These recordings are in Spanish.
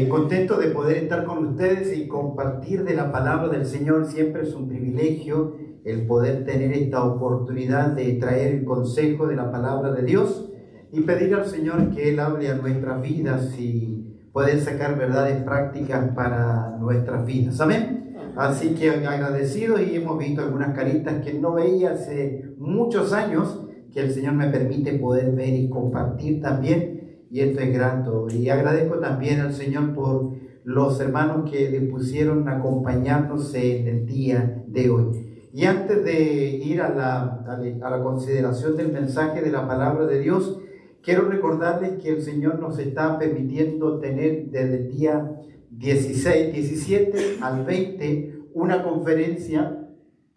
Contento de poder estar con ustedes y compartir de la palabra del Señor. Siempre es un privilegio el poder tener esta oportunidad de traer el consejo de la palabra de Dios y pedir al Señor que Él hable a nuestras vidas y poder sacar verdades prácticas para nuestras vidas. Amén. Así que agradecido, y hemos visto algunas caritas que no veía hace muchos años, que el Señor me permite poder ver y compartir también. Y esto es grato. Y agradezco también al Señor por los hermanos que dispusieron a acompañarnos en el día de hoy. Y antes de ir a la consideración del mensaje de la palabra de Dios, quiero recordarles que el Señor nos está permitiendo tener desde el día 17 al 20 una conferencia.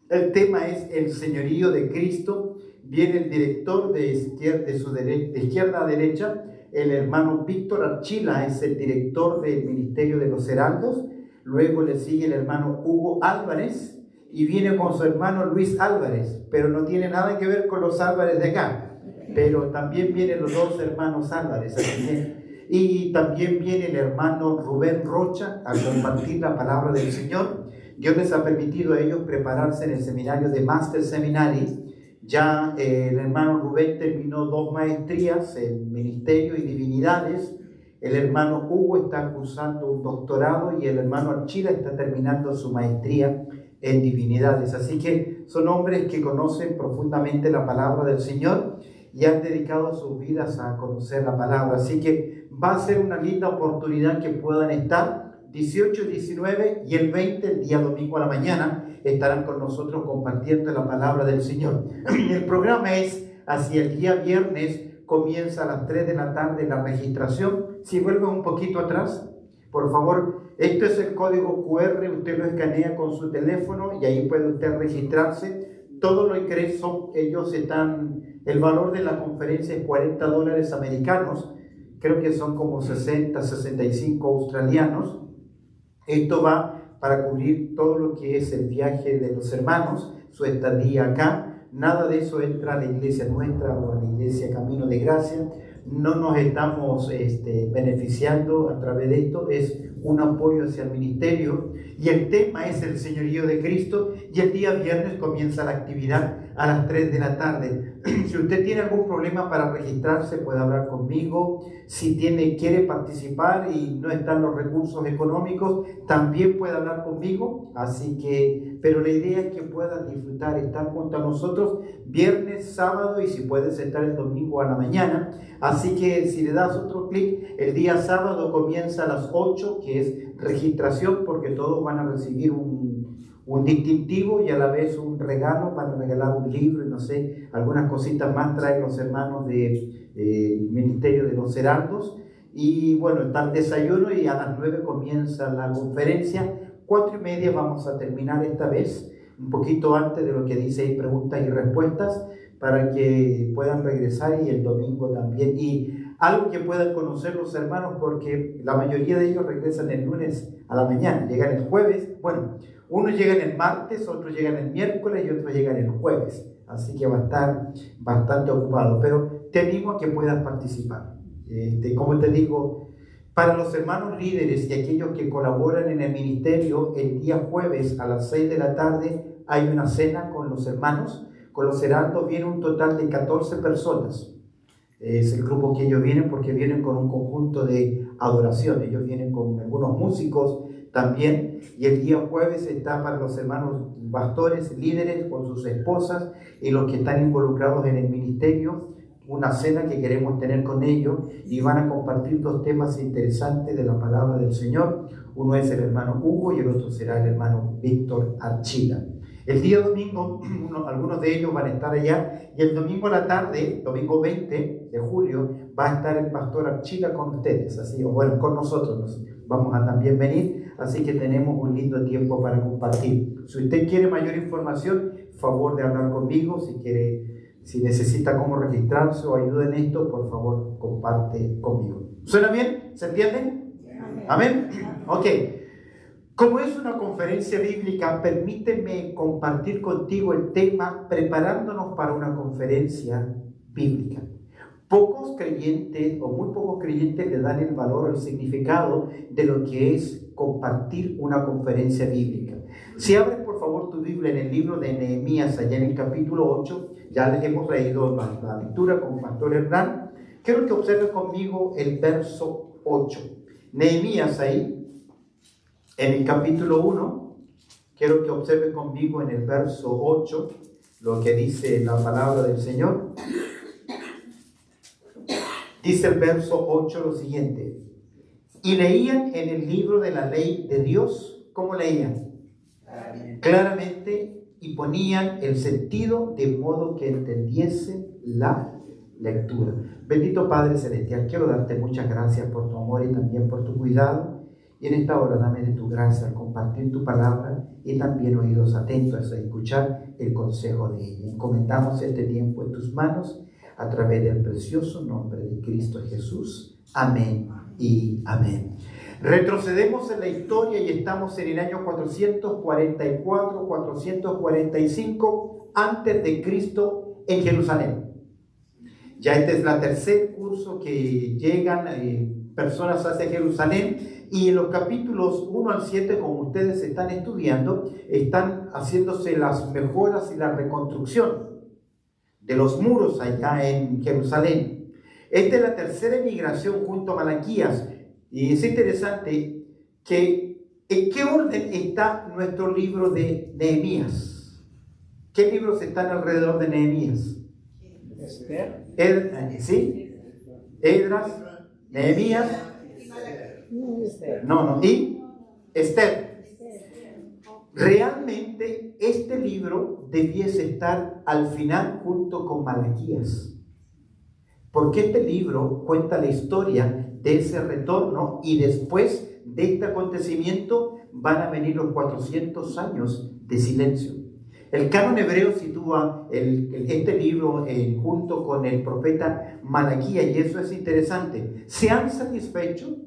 El tema es el señorío de Cristo. Viene el director de izquierda a derecha. El hermano Víctor Archila es el director del Ministerio de los Heraldos. Luego le sigue el hermano Hugo Álvarez y viene con su hermano Luis Álvarez, pero no tiene nada que ver con los Álvarez de acá. Pero también vienen los dos hermanos Álvarez. Y también viene el hermano Rubén Rocha a compartir la palabra del Señor. Dios les ha permitido a ellos prepararse en el seminario de Master Seminary. Ya el hermano Rubén terminó 2 maestrías en Ministerio y Divinidades. El hermano Hugo está cursando un doctorado y el hermano Archila está terminando su maestría en Divinidades. Así que son hombres que conocen profundamente la palabra del Señor y han dedicado sus vidas a conocer la palabra. Así que va a ser una linda oportunidad que puedan estar 18, 19 y el 20, el día domingo a la mañana, estarán con nosotros compartiendo la palabra del Señor. El programa es hacia el día viernes, comienza a las 3 de la tarde la registración. Si vuelven un poquito atrás, por favor, este es el código QR, usted lo escanea con su teléfono y ahí puede usted registrarse. Todo lo ingreso, ellos están, el valor de la conferencia es $40 americanos, creo que son como 60, 65 australianos. Esto va para cubrir todo lo que es el viaje de los hermanos, su estadía acá. Nada de eso entra a la iglesia nuestra o a la iglesia Camino de Gracia. No nos estamos beneficiando a través de esto, es un apoyo hacia el ministerio. Y el tema es el señorío de Cristo, y el día viernes comienza la actividad a las 3 de la tarde. Si usted tiene algún problema para registrarse, puede hablar conmigo. Si quiere participar y no están los recursos económicos, también puede hablar conmigo. Así que, pero la idea es que puedan disfrutar, estar junto a nosotros viernes, sábado y si puedes estar el domingo a la mañana. Así que si le das otro clic, el día sábado comienza a las 8, que es registración, porque todos van a recibir un distintivo y a la vez un regalo para regalar un libro y no sé, algunas cositas más traen los hermanos del Ministerio de los Heraldos. Y bueno, está el desayuno y a las 9 comienza la conferencia. 4:30 vamos a terminar esta vez, un poquito antes de lo que dice ahí, preguntas y respuestas, para que puedan regresar, y el domingo también. Y algo que puedan conocer los hermanos, porque la mayoría de ellos regresan el lunes a la mañana, llegan el jueves. Bueno, unos llegan el martes, otros llegan el miércoles y otros llegan el jueves. Así que va a estar bastante ocupado, pero te animo a que puedas participar. Como te digo, para los hermanos líderes y aquellos que colaboran en el ministerio, el día jueves a las 6 de la tarde hay una cena con los hermanos. Con los heraldos viene un total de 14 personas. Es el grupo que ellos vienen porque vienen con un conjunto de adoración. Ellos vienen con algunos músicos también. Y el día jueves está para los hermanos pastores, líderes con sus esposas y los que están involucrados en el ministerio, una cena que queremos tener con ellos, y van a compartir 2 temas interesantes de la palabra del Señor. Uno es el hermano Hugo y el otro será el hermano Víctor Archila. El día domingo, algunos de ellos van a estar allá, y el domingo a la tarde, domingo 20 de julio, va a estar el pastor Archila con ustedes, así, o bueno, con nosotros, vamos a también venir, así que tenemos un lindo tiempo para compartir. Si usted quiere mayor información, favor de hablar conmigo. Si necesita cómo registrarse o ayuda en esto, por favor, comparte conmigo. ¿Suena bien? ¿Se entiende? ¿Amén? Ok. Como es una conferencia bíblica, permíteme compartir contigo el tema preparándonos para una conferencia bíblica. Pocos creyentes o muy pocos creyentes le dan el valor o el significado de lo que es compartir una conferencia bíblica. Si abres por favor tu Biblia en el libro de Nehemías, allá en el capítulo 8, ya les hemos leído la lectura con Pastor Hernán. Quiero que observen conmigo el verso 8. Nehemías ahí, en el capítulo 1, quiero que observen conmigo en el verso 8 lo que dice la palabra del Señor. Dice el verso 8 lo siguiente: y leían en el libro de la ley de Dios. ¿Cómo leían? Claramente, y ponían el sentido de modo que entendiese la lectura. Bendito Padre Celestial, quiero darte muchas gracias por tu amor y también por tu cuidado. Y en esta hora dame de tu gracia al compartir tu palabra y también oídos atentos a escuchar el consejo de ella. Encomendamos este tiempo en tus manos a través del precioso nombre de Cristo Jesús. Amén y amén. Retrocedemos en la historia y estamos en el año 444, 445 antes de Cristo en Jerusalén. Ya este es el tercer curso que llegan personas hacia Jerusalén, y en los capítulos 1 al 7, como ustedes están estudiando, están haciéndose las mejoras y la reconstrucción de los muros allá en Jerusalén. Esta es la tercera emigración junto a Malaquías, y es interesante que en qué orden está nuestro libro de Nehemías. ¿Qué libros están alrededor de Nehemías? ¿Sí? Esdras, Nehemías, y Esther. Realmente este libro debiese estar al final junto con Malaquías, porque este libro cuenta la historia de ese retorno, y después de este acontecimiento van a venir los 400 años de silencio. El canon hebreo sitúa este libro junto con el profeta Malaquías, y eso es interesante. Se han satisfecho,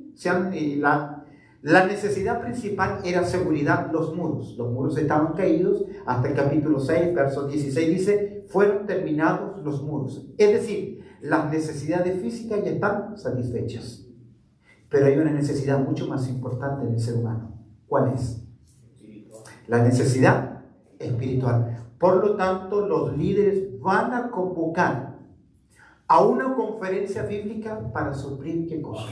la necesidad principal era seguridad. Los muros estaban caídos. Hasta el capítulo 6, verso 16 dice: fueron terminados los muros. Es decir, las necesidades físicas ya están satisfechas, pero hay una necesidad mucho más importante en el ser humano. ¿Cuál es? La necesidad espiritual. Por lo tanto, los líderes van a convocar a una conferencia bíblica para suplir ¿qué cosa?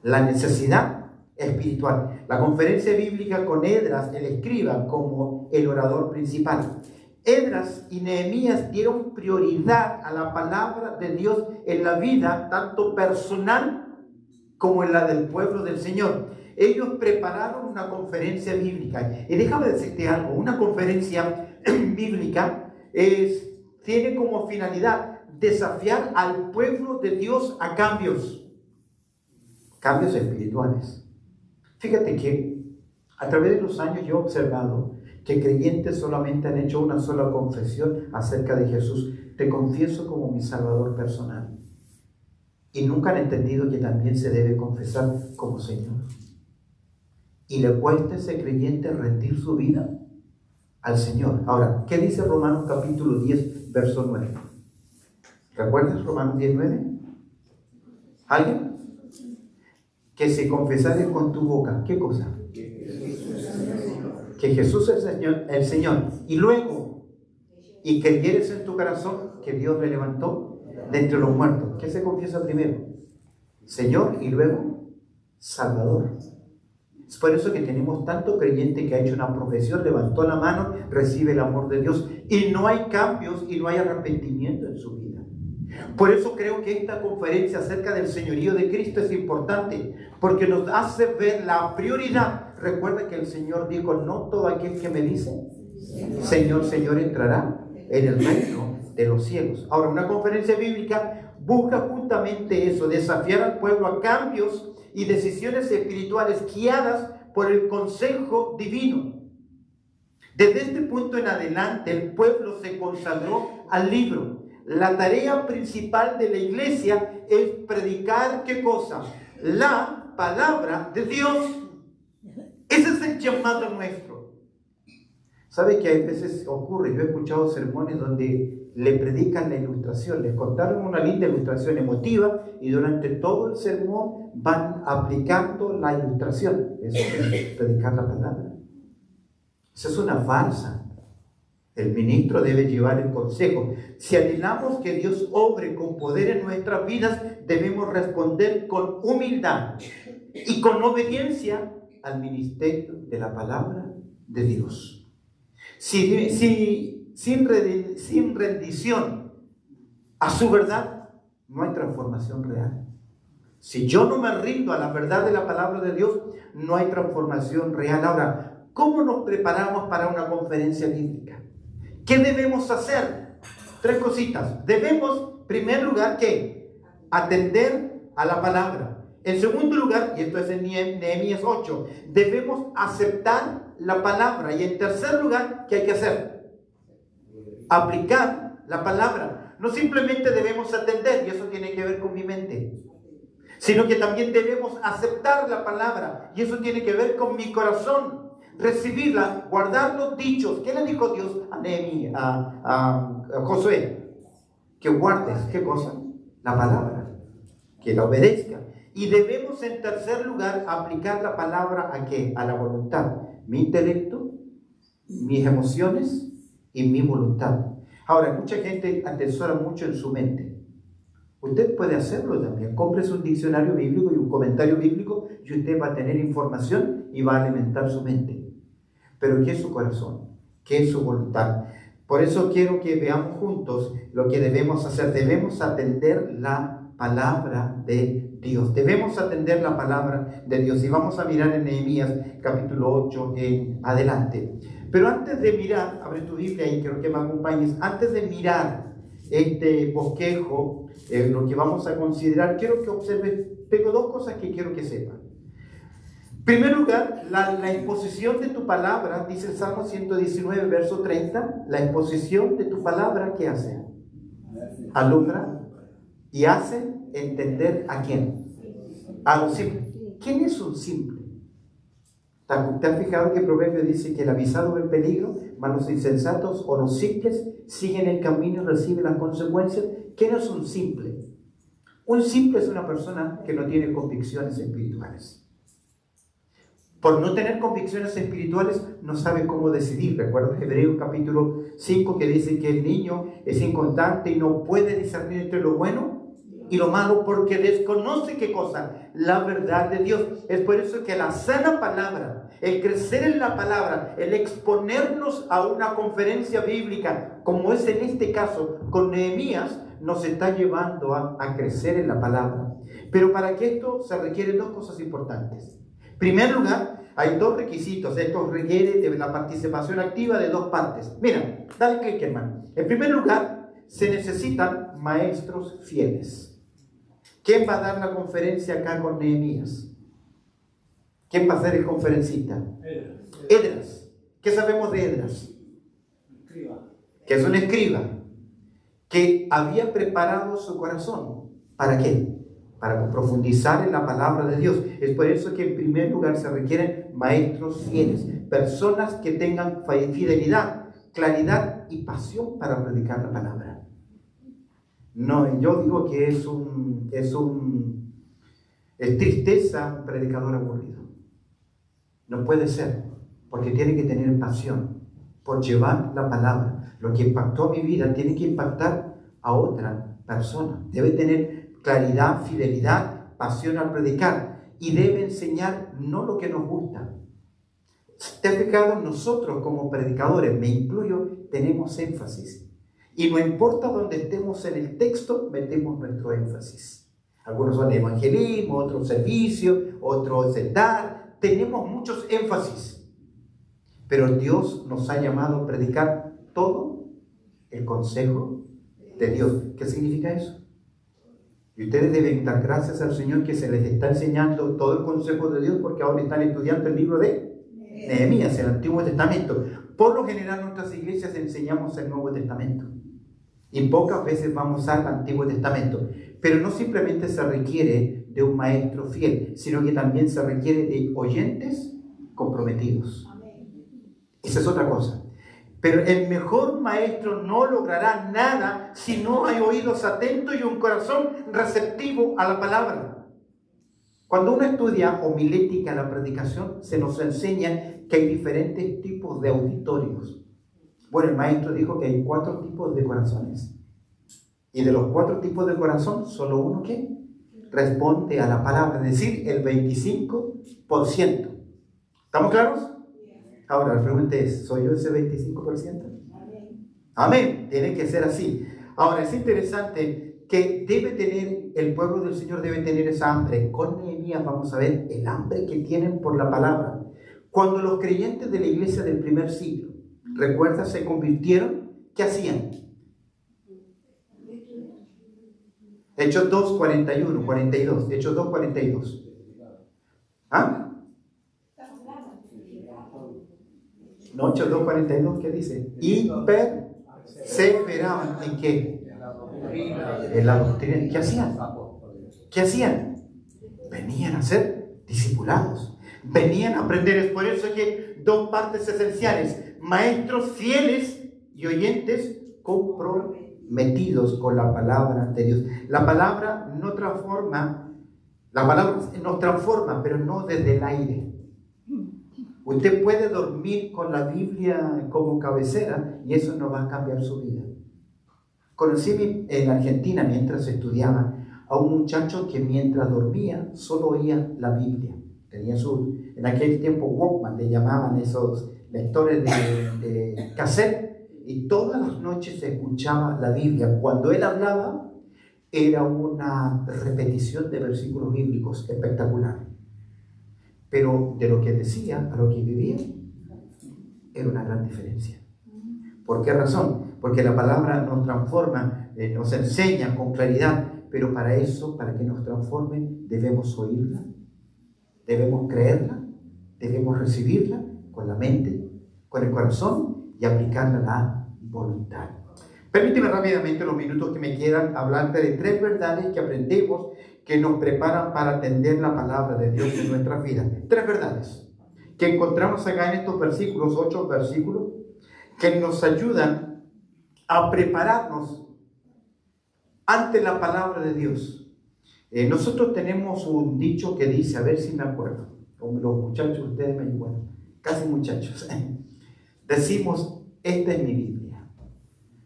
La necesidad espiritual. La conferencia bíblica con Esdras, el escriba, como el orador principal. Esdras y Nehemías dieron prioridad a la palabra de Dios en la vida tanto personal como en la del pueblo del Señor. Ellos prepararon una conferencia bíblica. Y déjame decirte algo: una conferencia bíblica tiene como finalidad desafiar al pueblo de Dios a cambios espirituales. Fíjate que a través de los años yo he observado que creyentes solamente han hecho una sola confesión acerca de Jesús: te confieso como mi Salvador personal. Y nunca han entendido que también se debe confesar como Señor. Y le cuesta a ese creyente rendir su vida al Señor. Ahora, ¿qué dice Romanos capítulo 10, verso 9? ¿Recuerdas Romanos 10, 9? ¿Alguien? Que si confesares con tu boca, ¿qué cosa? Que Jesús es el Señor. Y luego, y creyeres en tu corazón que Dios le levantó de entre los muertos. ¿Qué se confiesa primero? Señor, y luego Salvador. Es por eso que tenemos tanto creyente que ha hecho una profesión, levantó la mano, recibe el amor de Dios, y no hay cambios y no hay arrepentimiento en su vida. Por eso creo que esta conferencia acerca del señorío de Cristo es importante, porque nos hace ver la prioridad. Recuerda que el Señor dijo: no todo aquel que me dice Señor, Señor entrará en el reino de los cielos. Ahora, una conferencia bíblica busca justamente eso: desafiar al pueblo a cambios y decisiones espirituales guiadas por el consejo divino. Desde este punto en adelante, el pueblo se consagró al libro. La tarea principal de la iglesia es predicar ¿qué cosa? La palabra de Dios. Ese es el llamado nuestro. ¿Sabe que a veces ocurre? Yo he escuchado sermones donde le predican la ilustración, les contaron una linda ilustración emotiva y durante todo el sermón van aplicando la ilustración. Eso es predicar la palabra. Eso es una farsa. El ministro debe llevar el consejo. Si anhelamos que Dios obre con poder en nuestras vidas, debemos responder con humildad y con obediencia al ministerio de la palabra de Dios. Sin rendición a su verdad, no hay transformación real. Si yo no me rindo a la verdad de la palabra de Dios, no hay transformación real. Ahora, ¿cómo nos preparamos para una conferencia bíblica? ¿Qué debemos hacer? 3 cositas. Debemos, en primer lugar, ¿qué? Atender a la palabra. En segundo lugar, y esto es en Nehemías 8, debemos aceptar la palabra. Y en tercer lugar, ¿qué hay que hacer? Aplicar la palabra. No simplemente debemos atender, y eso tiene que ver con mi mente, sino que también debemos aceptar la palabra, y eso tiene que ver con mi corazón. Recibirla, guardar los dichos. ¿Qué le dijo Dios a Nehemías, a Josué? Que guardes, ¿qué cosa? La palabra, que la obedezca. Y debemos en tercer lugar aplicar la palabra ¿a qué? A la voluntad. Mi intelecto, mis emociones y mi voluntad. Ahora, mucha gente atesora mucho en su mente. Usted puede hacerlo también. Cómprese un diccionario bíblico y un comentario bíblico y usted va a tener información y va a alimentar su mente. Pero ¿qué es su corazón? ¿Qué es su voluntad? Por eso quiero que veamos juntos lo que debemos hacer. Debemos atender la palabra de Dios. Debemos atender la palabra de Dios. Y vamos a mirar en Nehemías capítulo 8 en adelante. Pero antes de mirar, abre tu Biblia y quiero que me acompañes. Antes de mirar este bosquejo, lo que vamos a considerar, quiero que observes, tengo 2 cosas que quiero que sepan. En primer lugar, la exposición de tu palabra, dice el Salmo 119, verso 30, la exposición de tu palabra, ¿qué hace? Alumbra y hace entender ¿a quién? A los simples. ¿Quién es un simple? ¿Te has fijado que el proverbio dice que el avisado ve el peligro, mas los insensatos o los simples siguen el camino y reciben las consecuencias? ¿Quién es un simple? Un simple es una persona que no tiene convicciones espirituales. Por no tener convicciones espirituales, no sabe cómo decidir. ¿Recuerdas Hebreos capítulo 5 que dice que el niño es inconstante y no puede discernir entre lo bueno y lo malo porque desconoce qué cosa? La verdad de Dios. Es por eso que la sana palabra, el crecer en la palabra, el exponernos a una conferencia bíblica, como es en este caso con Nehemías, nos está llevando a crecer en la palabra. Pero para que esto se requieren 2 cosas importantes. En primer lugar, hay 2 requisitos. Esto requiere de la participación activa de 2 partes. Mira, dale clic, hermano. En primer lugar, se necesitan maestros fieles. ¿Quién va a dar la conferencia acá con Nehemías? ¿Quién va a ser el conferencista? Esdras. ¿Qué sabemos de Esdras? Que es un escriba que había preparado su corazón. ¿Para qué? Para profundizar en la palabra de Dios. Es por eso que en primer lugar se requieren maestros fieles, personas que tengan fidelidad, claridad y pasión para predicar la palabra. No, yo digo que es tristeza un predicador aburrido. No puede ser, porque tiene que tener pasión por llevar la palabra. Lo que impactó a mi vida tiene que impactar a otra persona. Debe tener claridad, fidelidad, pasión al predicar y debe enseñar no lo que nos gusta. ¿Te has fijado? Nosotros como predicadores, me incluyo, tenemos énfasis y no importa dónde estemos en el texto, metemos nuestro énfasis. Algunos son evangelismo, otros servicio, otros el dar. Tenemos muchos énfasis, pero Dios nos ha llamado a predicar todo el consejo de Dios. ¿Qué significa eso? Y ustedes deben dar gracias al Señor que se les está enseñando todo el consejo de Dios porque ahora están estudiando el libro de Nehemías, el Antiguo Testamento. Por lo general, en nuestras iglesias enseñamos el Nuevo Testamento y pocas veces vamos al Antiguo Testamento. Pero no simplemente se requiere de un maestro fiel, sino que también se requiere de oyentes comprometidos. Esa es otra cosa. Pero el mejor maestro no logrará nada si no hay oídos atentos y un corazón receptivo a la palabra. Cuando uno estudia homilética en la predicación, se nos enseña que hay diferentes tipos de auditorios. Bueno, el maestro dijo que hay 4 tipos de corazones. Y de los 4 tipos de corazón, solo uno que responde a la palabra, es decir, el 25%. ¿Estamos claros? Ahora, la pregunta es, ¿soy yo ese 25%? Amén. Tiene que ser así. Ahora, es interesante que el pueblo del Señor debe tener esa hambre. Con Nehemías vamos a ver el hambre que tienen por la palabra. Cuando los creyentes de la iglesia del primer siglo, recuerda, se convirtieron, ¿qué hacían? Hechos 2, 41, 42. Hechos 2, 42. ¿Ah? No, Hechos 2, 42, ¿qué dice? Y perseveraban ¿en qué? En la doctrina. ¿Qué hacían? ¿Qué hacían? Venían a ser discipulados. Venían a aprender. Es por eso que 2 partes esenciales: maestros fieles y oyentes comprometidos con la palabra de Dios. La palabra nos transforma, pero no desde el aire. Usted puede dormir con la Biblia como cabecera y eso no va a cambiar su vida. Conocí en Argentina, mientras estudiaba, a un muchacho que mientras dormía solo oía la Biblia. Tenía en aquel tiempo Walkman, le llamaban esos lectores de cassette, y todas las noches se escuchaba la Biblia. Cuando él hablaba, era una repetición de versículos bíblicos espectacular. Pero de lo que decía a lo que vivía, era una gran diferencia. ¿Por qué razón? Porque la palabra nos transforma, nos enseña con claridad, pero para eso, para que nos transforme, debemos oírla, debemos creerla, debemos recibirla con la mente, con el corazón y aplicarla a la voluntad. Permíteme rápidamente, los minutos que me quedan, hablarte de 3 verdades que aprendemos que nos preparan para atender la palabra de Dios en nuestras vidas. 3 verdades que encontramos acá en estos versículos, 8 versículos, que nos ayudan a prepararnos ante la palabra de Dios. Nosotros tenemos un dicho que dice, a ver si me acuerdo, como los muchachos, ustedes me acuerdan, casi muchachos, decimos, esta es mi Biblia,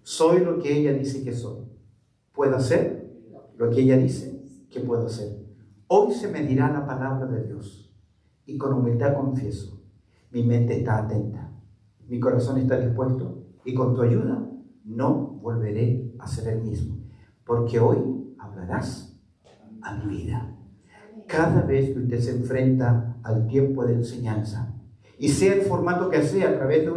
soy lo que ella dice que soy, puedo hacer lo que ella dice que puedo hacer. Hoy se me dirá la palabra de Dios y con humildad confieso, mi mente está atenta, mi corazón está dispuesto y con tu ayuda no volveré a ser el mismo, porque hoy hablarás a mi vida. Cada vez que usted se enfrenta al tiempo de enseñanza, y sea el formato que sea, a través de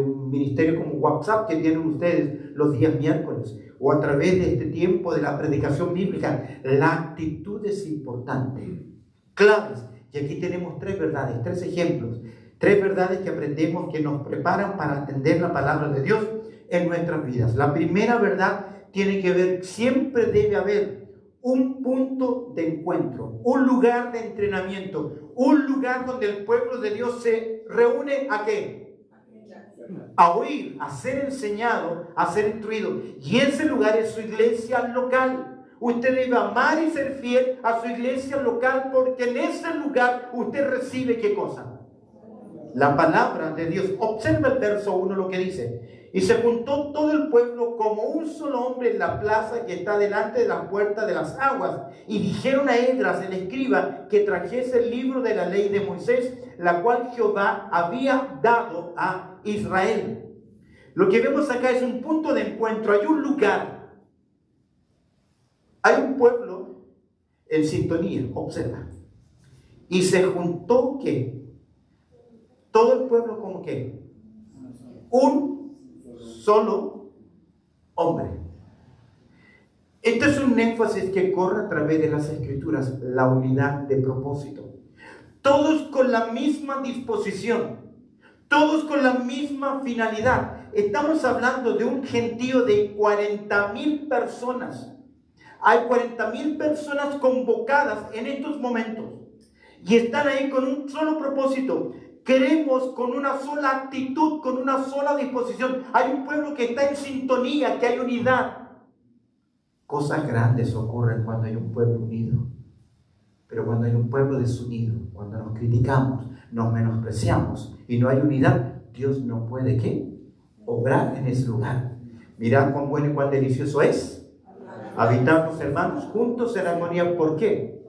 un ministerio como WhatsApp que tienen ustedes los días miércoles, o a través de este tiempo de la predicación bíblica, la actitud es importante. Claves. Y aquí tenemos 3 verdades, 3 ejemplos, 3 verdades que aprendemos que nos preparan para atender la palabra de Dios en nuestras vidas. La primera verdad tiene que ver, siempre debe haber un punto de encuentro, un lugar de entrenamiento, un lugar donde el pueblo de Dios se reúne ¿a qué? A oír, a ser enseñado, a ser instruido. Y ese lugar es su iglesia local. Usted debe amar y ser fiel a su iglesia local, porque en ese lugar usted recibe ¿qué cosa? La palabra de Dios. Observa el verso 1 lo que dice. Y se juntó todo el pueblo como un solo hombre en la plaza que está delante de la puerta de las aguas. Y dijeron a Esdras, el escriba, que trajese el libro de la ley de Moisés, la cual Jehová había dado a Israel. Lo que vemos acá es un punto de encuentro. Hay un lugar. Hay un pueblo en sintonía. Observa. Y se juntó ¿qué? Todo el pueblo como ¿qué? Un solo hombre. Este es un énfasis que corre a través de las escrituras, la unidad de propósito. Todos con la misma disposición, todos con la misma finalidad. Estamos hablando de un gentío de 40,000 personas. Hay 40,000 personas convocadas en estos momentos y están ahí con un solo propósito: queremos con una sola actitud, con una sola disposición. Hay un pueblo que está en sintonía, que hay unidad. Cosas grandes ocurren cuando hay un pueblo unido. Pero cuando hay un pueblo desunido, cuando nos criticamos, nos menospreciamos y no hay unidad, Dios no puede, ¿qué? Obrar en ese lugar. Mirad cuán bueno y cuán delicioso es habitar los hermanos juntos en armonía. ¿Por qué?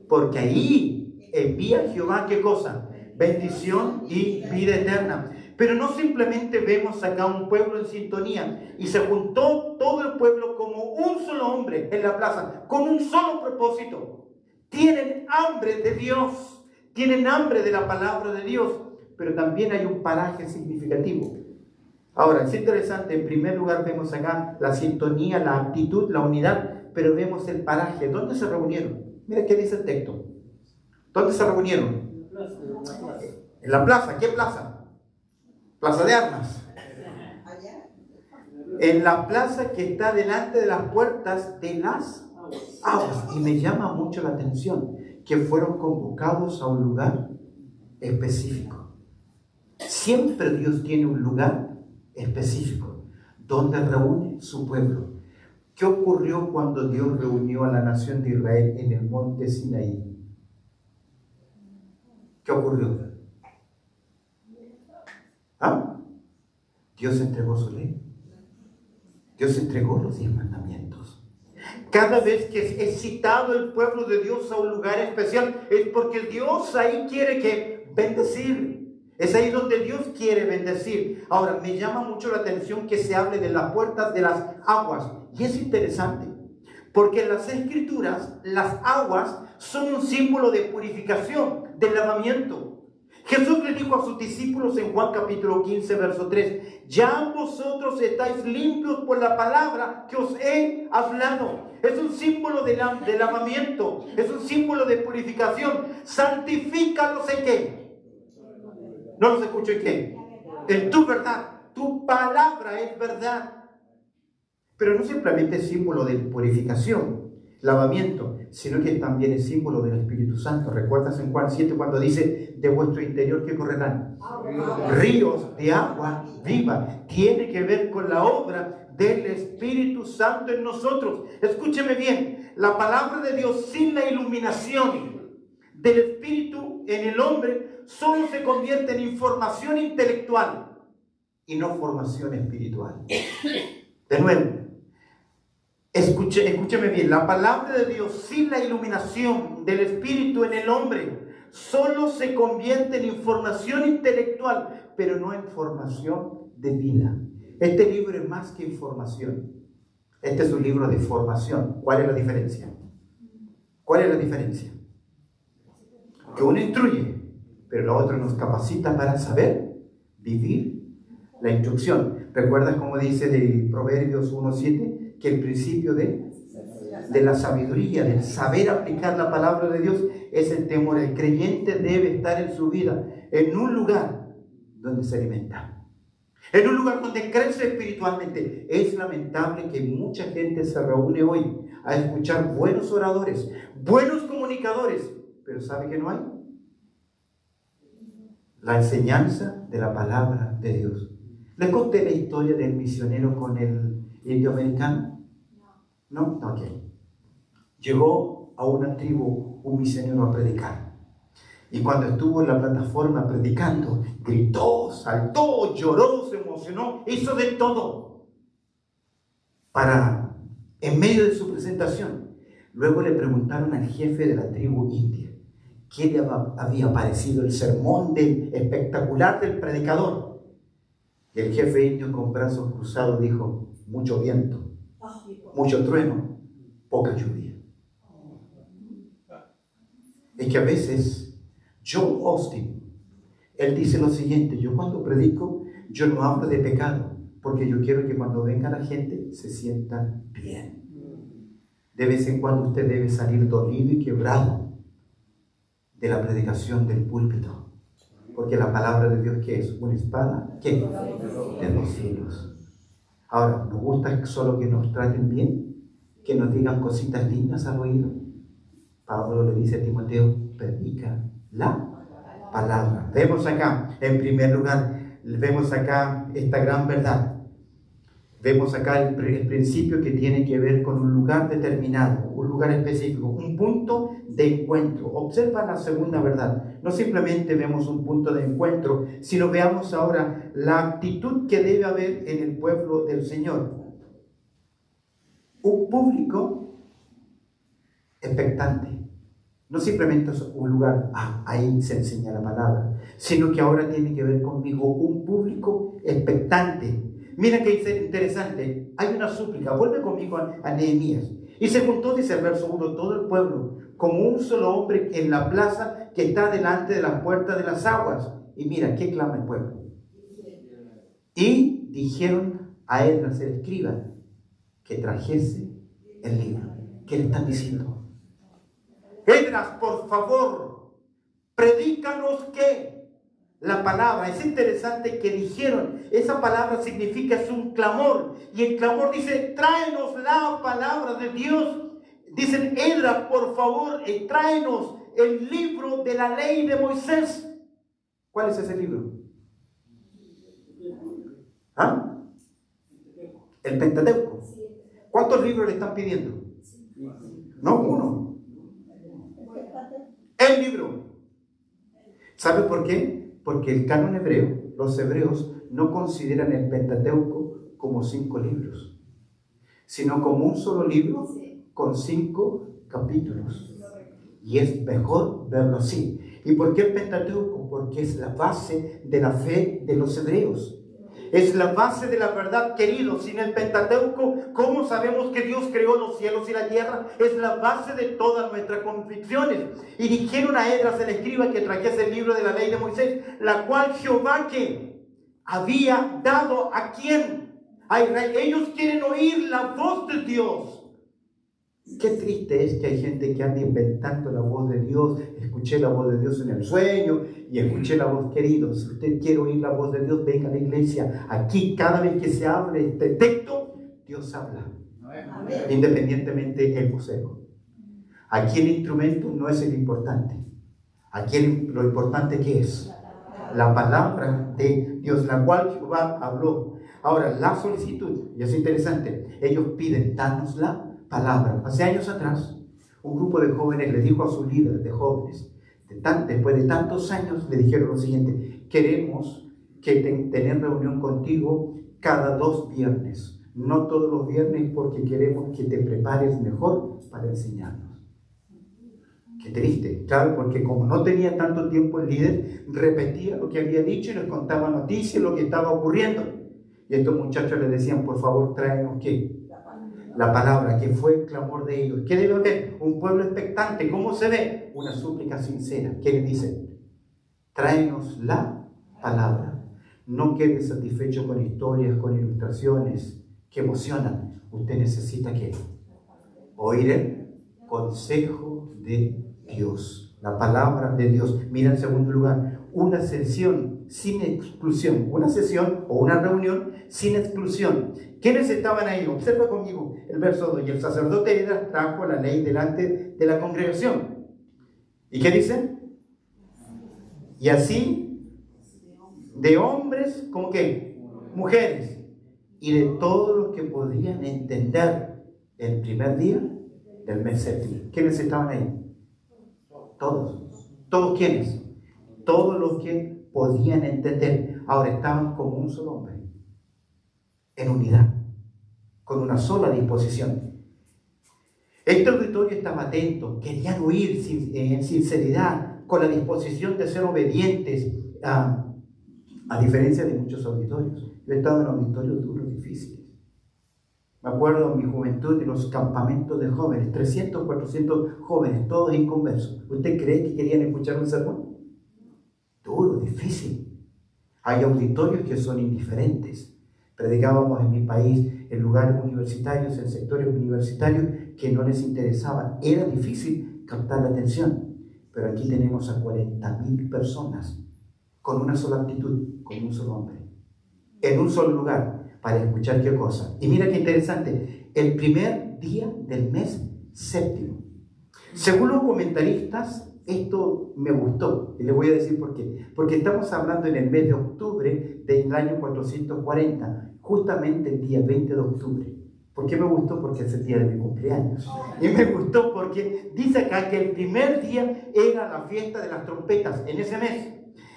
Porque ahí envía Jehová, ¿qué cosa? Bendición y vida eterna. Pero no simplemente vemos acá un pueblo en sintonía y se juntó todo el pueblo como un solo hombre en la plaza, con un solo propósito. Tienen hambre de Dios, tienen hambre de la palabra de Dios, pero también hay un paraje significativo. Ahora, es interesante, en primer lugar vemos acá la sintonía, la actitud, la unidad, pero vemos el paraje. ¿Dónde se reunieron? Mira qué dice el texto. ¿Dónde se reunieron? En la plaza. ¿Qué plaza? Plaza de Armas. En la plaza que está delante de las puertas de las aguas. Y me llama mucho la atención que fueron convocados a un lugar específico. Siempre Dios tiene un lugar específico donde reúne su pueblo. ¿Qué ocurrió cuando Dios reunió a la nación de Israel en el monte Sinaí? ¿Qué ocurrió? ¿Ah? Dios entregó su ley. Dios entregó los 10 mandamientos. Cada vez que es citado el pueblo de Dios a un lugar especial, es porque Dios ahí quiere que bendecir. Es ahí donde Dios quiere bendecir. Ahora, me llama mucho la atención que se hable de las puertas de las aguas. Y es interesante, porque en las Escrituras, las aguas son un símbolo de purificación, de lavamiento. Jesús le dijo a sus discípulos en Juan capítulo 15, verso 3, ya vosotros estáis limpios por la palabra que os he hablado. Es un símbolo de lavamiento, es un símbolo de purificación. Santifícalos en qué. No los escucho en qué. En tu verdad. Tu palabra es verdad. Pero no simplemente es símbolo de purificación, lavamiento, sino que también es símbolo del Espíritu Santo. ¿Recuerdas en Juan 7 cuando dice, de vuestro interior que correrán ríos de agua viva? Tiene que ver con la obra del Espíritu Santo en nosotros. Escúcheme bien, la palabra de Dios sin la iluminación del Espíritu en el hombre solo se convierte en información intelectual y no formación espiritual. De nuevo, escúcheme bien, la palabra de Dios sin la iluminación del Espíritu en el hombre solo se convierte en información intelectual, pero no en formación de vida. Este libro es más que información. Este es un libro de formación. ¿Cuál es la diferencia? ¿Cuál es la diferencia? Que uno instruye, pero lo otro nos capacita para saber vivir la instrucción. ¿Recuerdas cómo dice de Proverbios 1:7? Que el principio de la sabiduría, del saber aplicar la palabra de Dios, es el temor. El creyente debe estar en su vida en un lugar donde se alimenta, en un lugar donde crece espiritualmente. Es lamentable que mucha gente se reúne hoy a escuchar buenos oradores, buenos comunicadores, pero ¿sabe qué no hay? La enseñanza de la palabra de Dios. ¿Les conté la historia del misionero con el indio americano? ¿No? Ok. Llegó a una tribu un misionero a predicar. Y cuando estuvo en la plataforma predicando, gritó, saltó, lloró, se emocionó, hizo de todo para, en medio de su presentación. Luego le preguntaron al jefe de la tribu india qué le había parecido el sermón espectacular del predicador. Y el jefe indio con brazos cruzados dijo, mucho viento, mucho trueno, poca lluvia. Es que a veces Joel Osteen, él dice lo siguiente, yo cuando predico, yo no hablo de pecado, porque yo quiero que cuando venga la gente se sientan bien. De vez en cuando usted debe salir dolido y quebrado de la predicación del púlpito, porque la palabra de Dios, ¿qué es? Una espada, ¿qué? De 2 filos. Ahora, ¿nos gusta solo que nos traten bien? ¿Que nos digan cositas lindas al oído? Pablo le dice a Timoteo, predica la palabra. Vemos acá, en primer lugar, vemos acá esta gran verdad. Vemos acá el principio que tiene que ver con un lugar determinado, un lugar específico, un punto de encuentro. Observa la segunda verdad. No simplemente vemos un punto de encuentro, sino veamos ahora la actitud que debe haber en el pueblo del Señor. Un público expectante. No simplemente es un lugar, ahí se enseña la palabra, sino que ahora tiene que ver conmigo un público expectante. Mira que interesante, hay una súplica, vuelve conmigo a Nehemías. Y se juntó, dice el verso 1, todo el pueblo, como un solo hombre en la plaza que está delante de la puerta de las aguas. Y mira, ¿qué clama el pueblo? Y dijeron a Esdras el escriba que trajese el libro. ¿Qué le están diciendo? Esdras, por favor, predícanos qué. La palabra, es interesante que dijeron, esa palabra significa, es un clamor, y el clamor dice, tráenos la palabra de Dios. Dicen, Esdras, por favor, tráenos el libro de la ley de Moisés. ¿Cuál es ese libro? ¿Ah? El Pentateuco. ¿Cuántos libros le están pidiendo? No, uno. El libro. ¿Sabe por qué? Porque el canon hebreo, los hebreos, no consideran el Pentateuco como 5 libros, sino como un solo libro con 5 capítulos. Y es mejor verlo así. ¿Y por qué el Pentateuco? Porque es la base de la fe de los hebreos. Es la base de la verdad, queridos. Sin el Pentateuco, ¿cómo sabemos que Dios creó los cielos y la tierra? Es la base de todas nuestras convicciones. Y dijeron a Esdras el escriba que trajese el libro de la ley de Moisés, la cual Jehová que había dado a quién? A Israel. Ellos quieren oír la voz de Dios. Qué triste es que hay gente que anda inventando la voz de Dios. Escuché la voz de Dios en el sueño y escuché la voz, querido. Si usted quiere oír la voz de Dios, venga a la iglesia. Aquí, cada vez que se hable este texto, Dios habla. Amén. Independientemente el vocero. Aquí el instrumento no es el importante. Aquí lo importante que es la palabra de Dios, la cual Jehová habló. Ahora, la solicitud, y es interesante, ellos piden, danos la palabra. Hace años atrás, un grupo de jóvenes le dijo a su líder de jóvenes, después de tantos años, le dijeron lo siguiente: queremos tener reunión contigo cada 2 viernes, no todos los viernes, porque queremos que te prepares mejor para enseñarnos. Qué triste, claro, porque como no tenía tanto tiempo el líder, repetía lo que había dicho y les contaba noticias, lo que estaba ocurriendo. Y estos muchachos le decían, por favor, tráenos ¿qué? La palabra, que fue el clamor de ellos. ¿Qué debe haber? Un pueblo expectante. ¿Cómo se ve? Una súplica sincera. ¿Qué le dicen? Tráenos la palabra. No quede satisfecho con historias, con ilustraciones que emocionan. Usted necesita ¿qué? Oír el consejo de Dios, la palabra de Dios. Mira, en segundo lugar, una sesión sin exclusión, una sesión o una reunión sin exclusión. ¿Quiénes estaban ahí? Observa conmigo el verso 2. Y el sacerdote Esdras trajo la ley delante de la congregación. ¿Y qué dice? Y así, de hombres, ¿como qué? Mujeres, y de todos los que podían entender el primer día del mes séptimo. ¿Quiénes estaban ahí? Todos. ¿Todos quiénes? Todos los que podían entender. Ahora estaban como un solo hombre, en unidad, con una sola disposición. Este auditorio estaba atento, querían oír en sinceridad, con la disposición de ser obedientes, a diferencia de muchos auditorios. Yo he estado en auditorios duros, difíciles. Me acuerdo en mi juventud de los campamentos de jóvenes, 300, 400 jóvenes, todos inconversos. ¿Usted cree que querían escuchar un sermón? Duro, difícil. Hay auditorios que son indiferentes. Predicábamos en mi país en lugares universitarios, en sectores universitarios que no les interesaban. Era difícil captar la atención. Pero aquí tenemos a 40.000 personas con una sola actitud, con un solo hombre, en un solo lugar, para escuchar qué cosa. Y mira qué interesante, el primer día del mes séptimo. Según los comentaristas, esto me gustó, y les voy a decir por qué. Porque estamos hablando en el mes de octubre del año 440, justamente el día 20 de octubre. ¿Por qué me gustó? Porque es el día de mi cumpleaños. Y me gustó porque dice acá que el primer día era la fiesta de las trompetas en ese mes.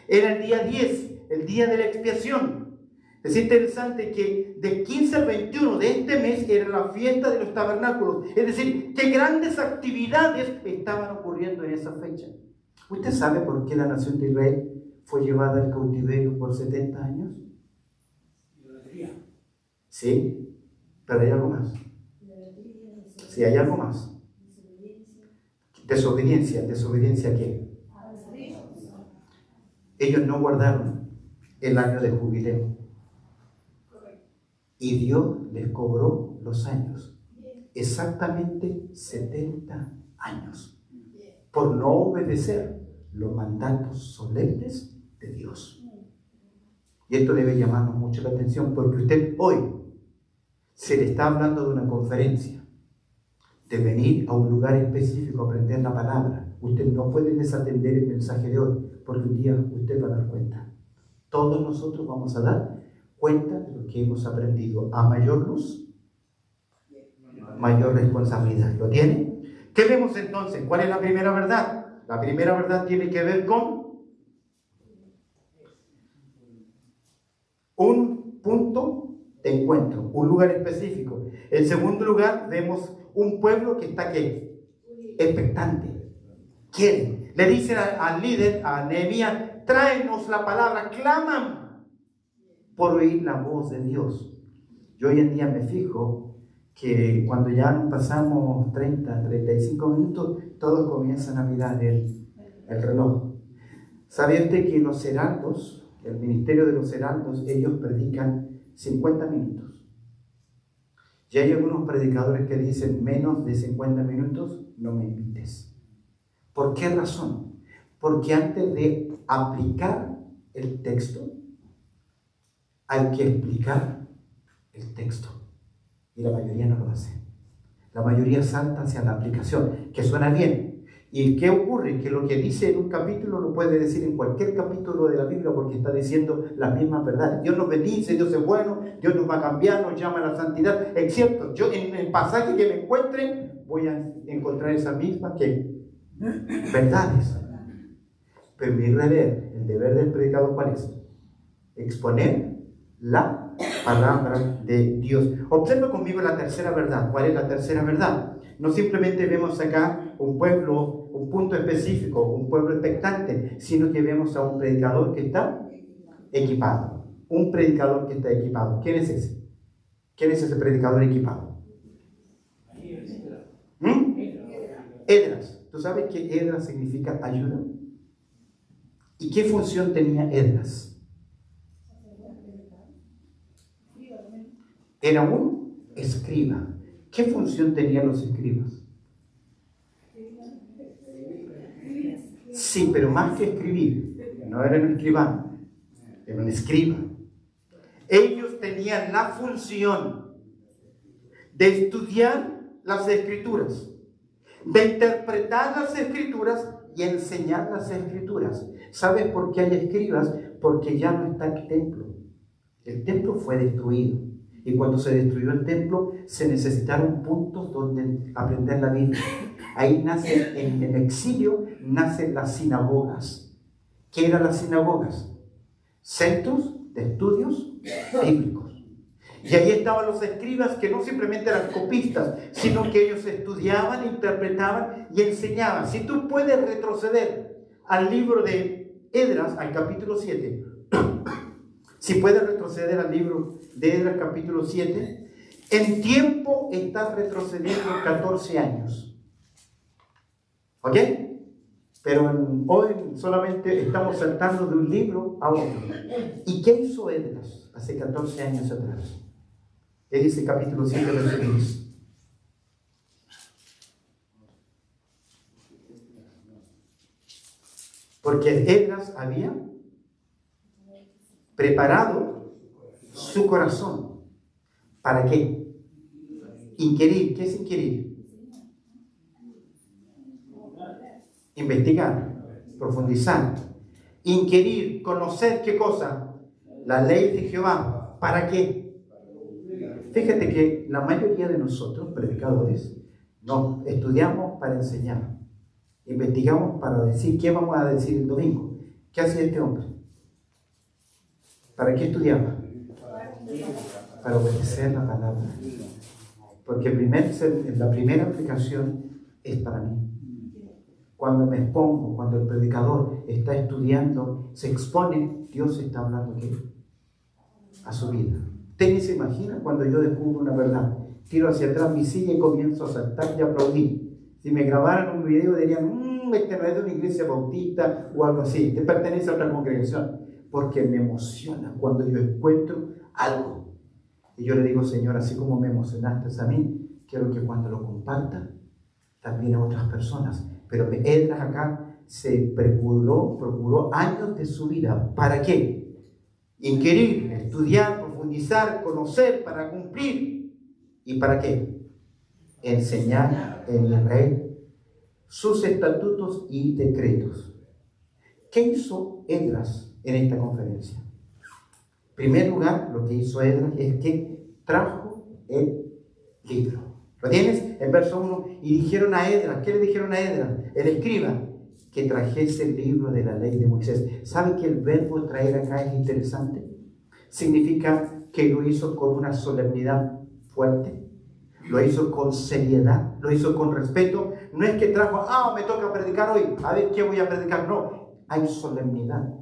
Era el día 10, el día de la expiación. Es interesante que del 15 al 21 de este mes era la fiesta de los tabernáculos. Es decir, qué grandes actividades estaban ocurriendo en esa fecha. ¿Usted sabe por qué la nación de Israel fue llevada al cautiverio por 70 años? Sí, pero hay algo más. Sí, hay algo más. Desobediencia. ¿Desobediencia a qué? Ellos no guardaron el año de jubileo. Y Dios les cobró los años. Exactamente 70 años. Por no obedecer los mandatos solemnes de Dios. Y esto debe llamarnos mucho la atención porque usted hoy se le está hablando de una conferencia, de venir a un lugar específico a aprender la palabra. Usted no puede desatender el mensaje de hoy, porque un día usted va a dar cuenta. Todos nosotros vamos a dar cuenta de lo que hemos aprendido. A mayor luz, mayor responsabilidad. ¿Lo tiene? ¿Qué vemos entonces? ¿Cuál es la primera verdad? La primera verdad tiene que ver con un punto de encuentro, un lugar específico. En segundo lugar, vemos un pueblo que está ¿qué? Expectante. Quiere. Le dicen al líder, a Nehemías, tráenos la palabra, claman por oír la voz de Dios. Yo hoy en día me fijo que cuando ya pasamos 35 minutos, todos comienzan a mirar el reloj. ¿Sabe usted que los heraldos, el ministerio de los heraldos, ellos predican 50 minutos? Y hay algunos predicadores que dicen menos de 50 minutos, no me invites. ¿Por qué razón? Porque antes de aplicar el texto, hay que explicar el texto. Y la mayoría no lo hace. La mayoría salta hacia la aplicación, que suena bien. ¿Y qué ocurre? Que lo que dice en un capítulo lo puede decir en cualquier capítulo de la Biblia porque está diciendo las mismas verdades. Dios nos bendice, Dios es bueno, Dios nos va a cambiar, nos llama a la santidad. Es cierto, yo en el pasaje que me encuentre voy a encontrar esas mismas verdades. Pero mi deber, el deber del predicador, ¿cuál es? Exponer la palabra de Dios. Observa conmigo la tercera verdad. ¿Cuál es la tercera verdad? No simplemente vemos acá un pueblo, un punto específico, un pueblo expectante, sino que vemos a un predicador que está equipado. Un predicador que está equipado. ¿Quién es ese? ¿Quién es ese predicador equipado? Esdras. ¿Tú sabes que Esdras significa ayuda? ¿Y qué función tenía Esdras? Era un escriba. ¿Qué función tenían los escribas? Sí, pero más que escribir, no era un escribano, era un escriba. Ellos tenían la función de estudiar las escrituras, de interpretar las escrituras y enseñar las escrituras. ¿Sabes por qué hay escribas? Porque ya no está el templo. El templo fue destruido. Y cuando se destruyó el templo, se necesitaron puntos donde aprender la Biblia. Ahí nace, en el exilio, nacen las sinagogas. ¿Qué eran las sinagogas? Centros de estudios bíblicos. Y ahí estaban los escribas que no simplemente eran copistas, sino que ellos estudiaban, interpretaban y enseñaban. Si tú puedes retroceder al libro de Esdras, al capítulo 7, si puedes retroceder al libro de Esdras capítulo 7, en tiempo estás retrocediendo 14 años. ¿Ok? Pero hoy solamente estamos saltando de un libro a otro. ¿Y qué hizo Esdras hace 14 años atrás? ¿Qué dice capítulo 7, verso 10? Porque Esdras había preparado su corazón. ¿Para qué? Inquirir. ¿Qué es inquirir? investigar, profundizar, inquirir, conocer qué cosa, la ley de Jehová. ¿Para qué? Fíjate que la mayoría de nosotros, predicadores, no estudiamos para enseñar, investigamos para decir qué vamos a decir el domingo. ¿Qué hacía este hombre? ¿Para qué estudiaba? Para obedecer la palabra. Porque la primera aplicación es para mí. Cuando me expongo, cuando el predicador está estudiando, se expone, Dios está hablando ¿qué? A su vida. Usted ni se imagina cuando yo descubro una verdad. Tiro hacia atrás mi silla y comienzo a saltar y aplaudir. Si me grabaran un video dirían, este no es de una iglesia bautista o algo así, te pertenece a otra congregación. Porque me emociona cuando yo encuentro algo. Y yo le digo, Señor, así como me emocionaste a mí, quiero que cuando lo comparta, también a otras personas. Pero Esdras acá se procuró años de su vida. ¿Para qué? Inquirir, estudiar, profundizar, conocer, para cumplir. ¿Y para qué? Enseñar en Israel sus estatutos y decretos. ¿Qué hizo Esdras en esta conferencia? En primer lugar, lo que hizo Esdras es que trajo el libro. ¿Lo tienes? En verso 1. Y dijeron a Esdras, ¿qué le dijeron a Esdras? El escriba, que trajese el libro de la ley de Moisés. ¿Sabe que el verbo traer acá es interesante? Significa que lo hizo con una solemnidad fuerte, lo hizo con seriedad, lo hizo con respeto. No es que trajo, me toca predicar hoy, a ver qué voy a predicar. No, hay solemnidad.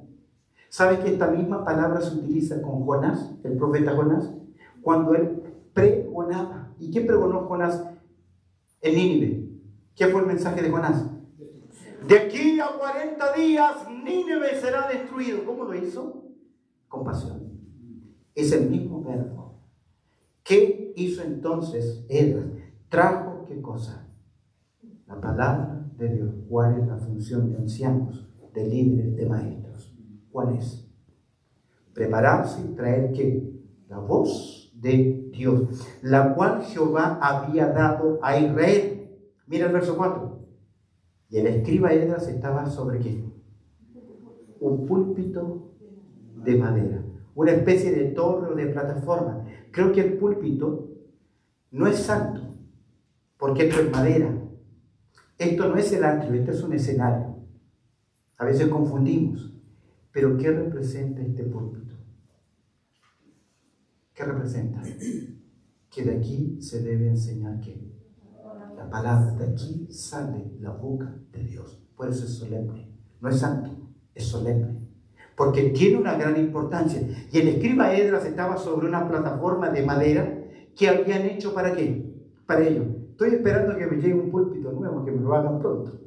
¿Sabe que esta misma palabra se utiliza con Jonás, el profeta Jonás? Cuando él pregonaba. ¿Y qué pregonó Jonás en Nínive? ¿Qué fue el mensaje de Jonás? De aquí a 40 días Nínive será destruido. ¿Cómo lo hizo? Con pasión. Es el mismo verbo. ¿Qué hizo entonces Esdras? Trajo ¿qué cosa? La palabra de Dios. ¿Cuál es la función de ancianos, de líderes, de maestros? ¿Cuál es? Prepararse y traer ¿qué? La voz de Dios, la cual Jehová había dado a Israel. Mira el verso 4. Y el escriba Esdras estaba sobre ¿qué? Un púlpito de madera, una especie de torre o de plataforma. Creo que el púlpito no es santo, porque esto es madera. Esto no es el atrio, esto es un escenario. A veces confundimos. Pero ¿qué representa este púlpito? ¿Qué representa? Que de aquí se debe enseñar ¿qué? La palabra. De aquí sale la boca de Dios. Por eso es solemne. No es santo, es solemne. Porque tiene una gran importancia. Y el escriba Esdras estaba sobre una plataforma de madera que habían hecho ¿para qué? Para ello. Estoy esperando que me llegue un púlpito nuevo, que me lo hagan pronto.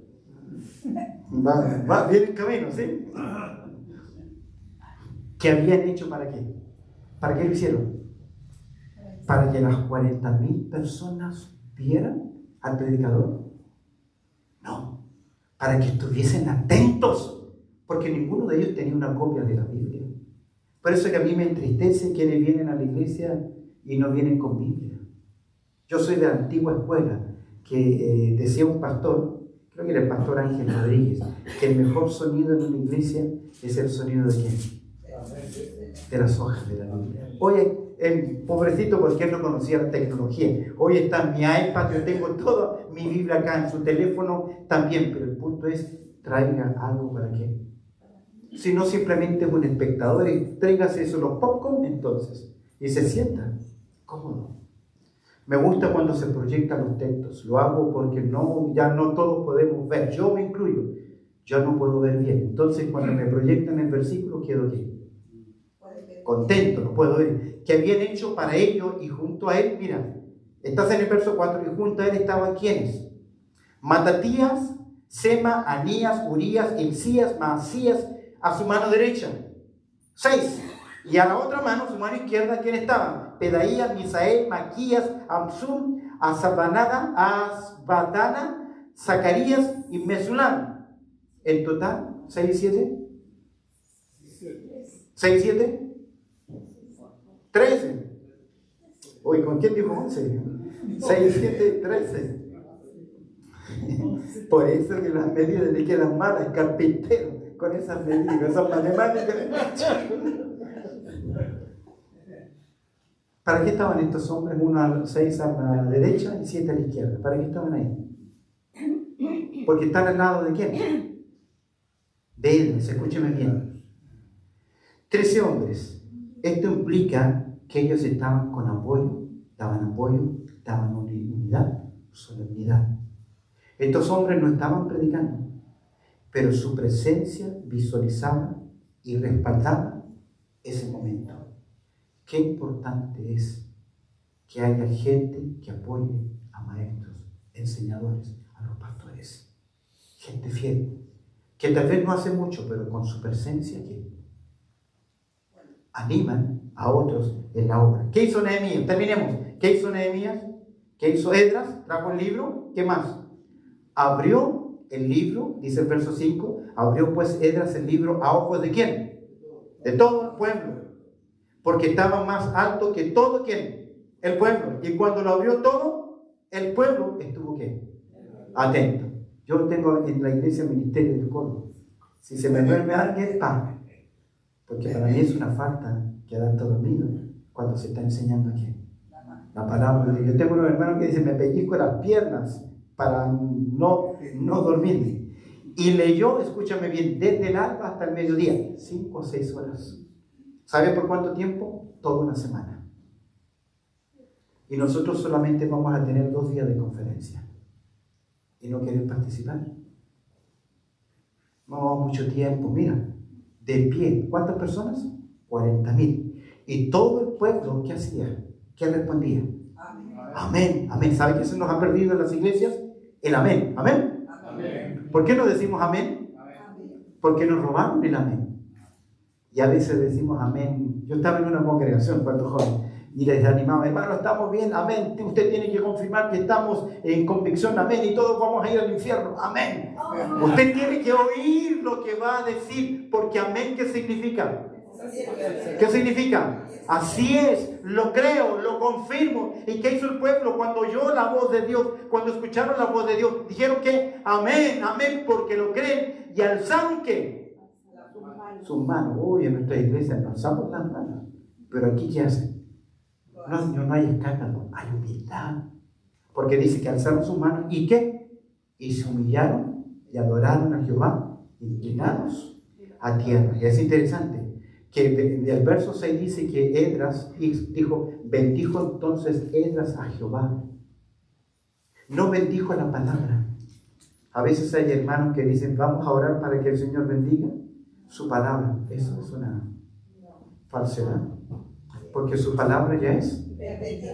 Va bien en camino, ¿sí? ¿Qué habían hecho para qué? ¿Para qué lo hicieron? ¿Para que las 40,000 personas vieran al predicador? No, para que estuviesen atentos, porque ninguno de ellos tenía una copia de la Biblia. Por eso que a mí me entristece quienes vienen a la iglesia y no vienen con Biblia. Yo soy de la antigua escuela, que decía un pastor, creo que era el pastor Ángel Rodríguez, que el mejor sonido en una iglesia es el sonido de ¿quién? De las hojas de la Biblia. Hoy el pobrecito, porque él no conocía la tecnología. Hoy está en mi iPad, yo tengo toda mi Biblia acá, en su teléfono también, pero el punto es, traiga algo para qué. Si no simplemente es un espectador, y tráigase eso, los popcorn entonces, y se sienta cómodo. Me gusta cuando se proyectan los textos, lo hago porque ya no todos podemos ver, yo me incluyo, yo no puedo ver bien. Entonces cuando me proyectan el versículo, quedo ¿qué? Contento, lo puedo ver. Que habían hecho para ello y junto a él, mira, estás en el verso 4, y junto a él estaban ¿quiénes? Matatías, Sema, Anías, Urías, Hilcías, Maasías, a su mano derecha. 6. Y a la otra mano, su mano izquierda, ¿quién estaban? Pedaías, Misael, Maquías, Amsum, Asbadana, Zacarías y Mesulam. En total, 6 y 7. 6 y 7. 13. Uy, ¿con quién dijo 11? 6, 7, 13. Por eso que las medidas le quedan malas, el carpintero, con esas medidas, esas matemáticas. ¿Para qué estaban estos hombres? 6 a la derecha y 7 a la izquierda. ¿Para qué estaban ahí? Porque están al lado de ¿quién? De Edras, escúcheme bien. 13 hombres. Esto implica que ellos estaban con apoyo, daban unidad, solemnidad. Estos hombres no estaban predicando, pero su presencia visualizaba y respaldaba ese momento. Qué importante es que haya gente que apoye a maestros, enseñadores, a los pastores. Gente fiel, que tal vez no hace mucho, pero con su presencia que animan a otros en la obra. ¿Qué hizo Nehemías? Terminemos. ¿Qué hizo Nehemías? ¿Qué hizo Esdras? Trajo el libro. ¿Qué más? Abrió el libro, dice el verso 5. Abrió pues Esdras el libro a ojos de ¿quién? De todo el pueblo. Porque estaba más alto que todo ¿quién? El pueblo. Y cuando lo abrió todo, el pueblo estuvo ¿qué? Atento. Yo tengo en la iglesia ministerio del coro. Si se me duerme alguien, ¡pam! Porque para mí es una falta quedar dormido cuando se está enseñando aquí la palabra de Dios. Yo tengo unos hermanos que dicen, me pellizco las piernas para no dormirme. Y leyó, escúchame bien, desde el alba hasta el mediodía, 5 o 6 horas. ¿Sabe por cuánto tiempo? Toda una semana. Y nosotros solamente vamos a tener 2 días de conferencia. ¿Y no quieren participar? No, mucho tiempo, mira. De pie, ¿cuántas personas? 40,000. Y todo el pueblo, ¿qué hacía? ¿Qué respondía? Amén. Amén, amén. ¿Sabe que se nos ha perdido en las iglesias? El amén, amén. Amén. ¿Por qué no decimos amén? Amén. Porque nos robaron el amén. Y a veces decimos amén. Yo estaba en una congregación cuando joven y les animaba, hermano, estamos bien, amén. Usted tiene que confirmar que estamos en convicción, amén, y todos vamos a ir al infierno, amén. Usted tiene que oír lo que va a decir, porque amén, ¿qué significa? ¿Qué significa? Así es, lo creo, lo confirmo. ¿Y qué hizo el pueblo cuando oyó la voz de Dios? Cuando escucharon la voz de Dios, dijeron que amén, amén, porque lo creen y alzaron ¿qué? Sus manos. Uy, en nuestra iglesia no alzamos las manos, pero aquí ¿qué hacen? No hay escándalo, hay humildad. Porque dice que alzaron sus manos y ¿qué? Y se humillaron y adoraron a Jehová, inclinados a tierra. Y es interesante que el verso 6 dice que Esdras dijo, bendijo entonces Esdras a Jehová. No bendijo la palabra. A veces hay hermanos que dicen, vamos a orar para que el Señor bendiga su palabra. Eso es una falsedad. Porque su palabra ya es.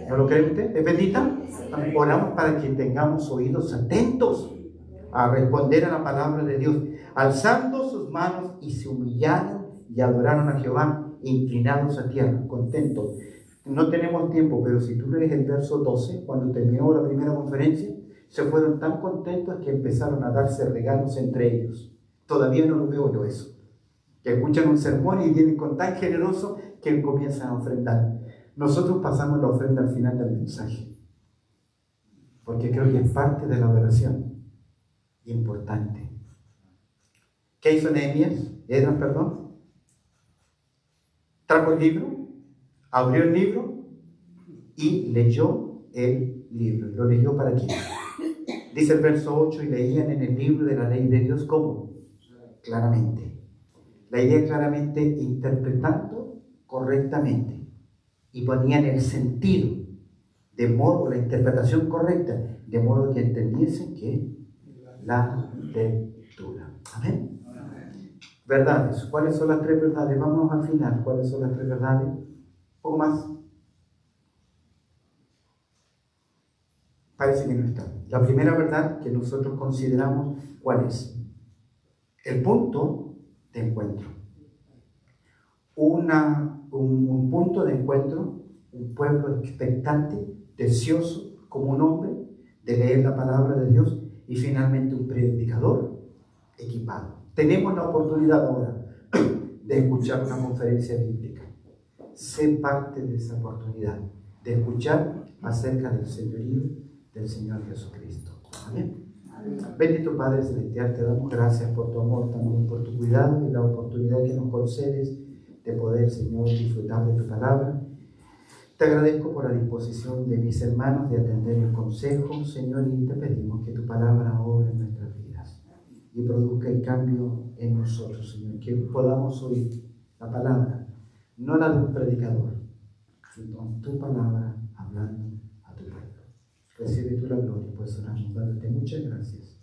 ¿No lo cree usted? ¿Es bendita? Oramos para que tengamos oídos atentos a responder a la palabra de Dios. Alzando sus manos y se humillaron y adoraron a Jehová, inclinados a tierra, contentos. No tenemos tiempo, pero si tú lees el verso 12, cuando terminó la primera conferencia, se fueron tan contentos que empezaron a darse regalos entre ellos. Todavía no lo veo yo eso. Que escuchan un sermón y vienen con tan generoso que comienzan a ofrendar. Nosotros pasamos la ofrenda al final del mensaje, porque creo que es parte de la adoración importante. ¿Qué hizo Nehemías? Esdras, perdón. Trajo el libro, abrió el libro y leyó el libro. ¿Lo leyó para quién? Dice el verso 8, y leían en el libro de la ley de Dios, ¿cómo? Claramente. La idea es claramente interpretando correctamente. Y ponían el sentido, de modo, la interpretación correcta, de modo que entendiesen que la lectura. Amén. Verdades. ¿Cuáles son las 3 verdades? Vamos al final. ¿Cuáles son las 3 verdades? Un poco más. Parece que no está. La primera verdad que nosotros consideramos, ¿cuál es? El punto de encuentro. Un punto de encuentro, un pueblo expectante, deseoso, como un hombre, de leer la palabra de Dios, y finalmente un predicador equipado. Tenemos la oportunidad ahora de escuchar una conferencia bíblica. Sé parte de esa oportunidad, de escuchar acerca del señorío del Señor Jesucristo. Amén. Bendito Padre Celestial, te damos gracias por tu amor, también por tu cuidado y la oportunidad que nos concedes de poder, Señor, disfrutar de tu palabra. Te agradezco por la disposición de mis hermanos de atender el consejo, Señor, y te pedimos que tu palabra obre en nuestras vidas y produzca el cambio en nosotros, Señor, que podamos oír la palabra, no la de un predicador, sino tu palabra hablando a tu pueblo. Recibe tú la gloria, pues oramos dándote muchas gracias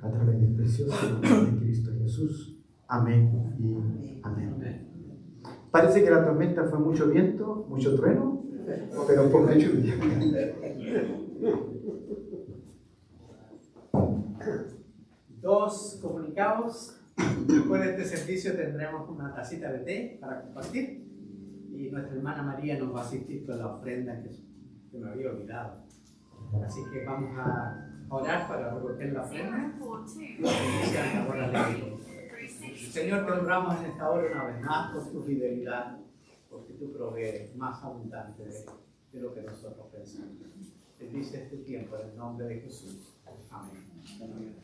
a través del precioso nombre de Cristo Jesús. Amén y amén. Parece que la tormenta fue mucho viento, mucho trueno, pero poca lluvia. Dos comunicados. Después de este servicio tendremos una tacita de té para compartir y nuestra hermana María nos va a asistir con la ofrenda que me había olvidado. Así que vamos a orar para recoger la ofrenda y iniciar la hora de Señor, te honramos en esta hora una vez más por tu fidelidad, porque tú provees más abundante de lo que nosotros pensamos. Bendice este tiempo en el nombre de Jesús. Amén.